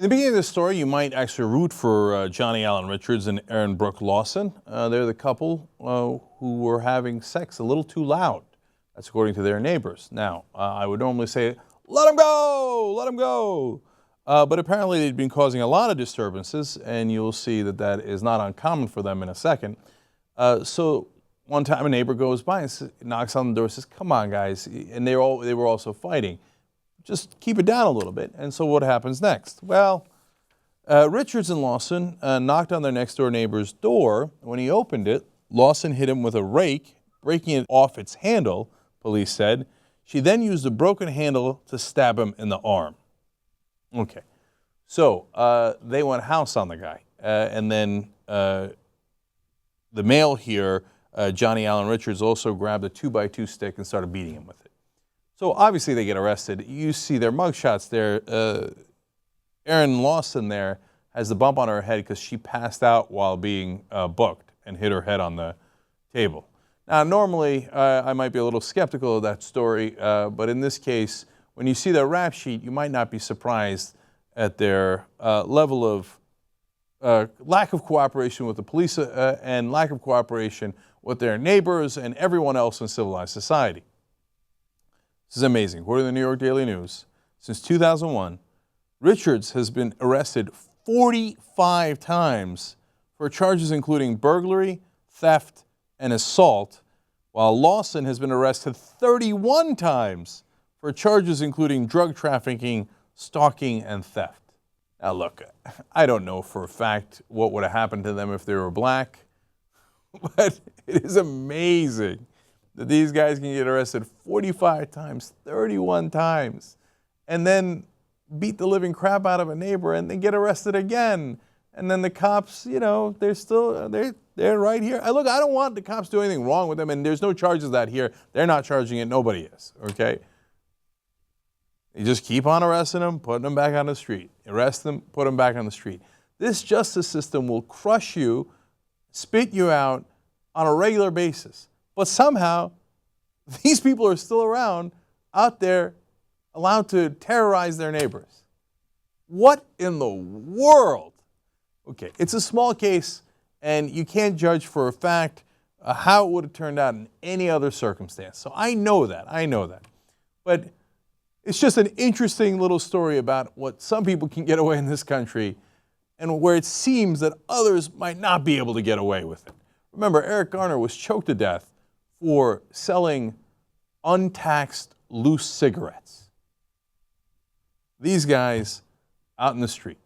In the beginning of the story, you might actually root for Johnny Allen Richards and Erin Brooke Lawson. They're the couple who were having sex a little too loud. That's according to their neighbors. Now, I would normally say, let them go, let them go. But apparently they've been causing a lot of disturbances, and you'll see that that is not uncommon for them in a second. So one time a neighbor goes by and knocks on the door and says, come on, guys. And they were also fighting. Just keep it down a little bit. And so what happens next? Well, Richardson Lawson knocked on their next door neighbor's door. When he opened it, Lawson hit him with a rake, breaking it off its handle, police said. She then used the broken handle to stab him in the arm. Okay, so they went house on the guy. And then the male here, Johnny Allen Richards, also grabbed a 2x2 stick and started beating him with it. So obviously they get arrested. You see their mugshots there. Erin Lawson there has the bump on her head because she passed out while being booked and hit her head on the table. Now, normally I might be a little skeptical of that story, but in this case, when you see their rap sheet, you might not be surprised at their level of lack of cooperation with the police and lack of cooperation with their neighbors and everyone else in civilized society. This is amazing. According to the New York Daily News, since 2001, Richards has been arrested 45 times for charges including burglary, theft, and assault, while Lawson has been arrested 31 times for charges including drug trafficking, stalking, and theft. Now look, I don't know for a fact what would have happened to them if they were black, but it is amazing that these guys can get arrested 45 times, 31 times, and then beat the living crap out of a neighbor and then get arrested again. And then the cops, you know, they're right here. Look, I don't want the cops to do anything wrong with them, and there's no charges of that here. They're not charging it. Nobody is, okay? You just keep on arresting them, putting them back on the street. Arrest them, put them back on the street. This justice system will crush you, spit you out on a regular basis. But somehow, these people are still around, out there, allowed to terrorize their neighbors. What in the world? Okay, it's a small case, and you can't judge for a fact how it would have turned out in any other circumstance. So I know that. But it's just an interesting little story about what some people can get away in this country and where it seems that others might not be able to get away with it. Remember, Eric Garner was choked to death for selling untaxed loose cigarettes. These guys out in the street.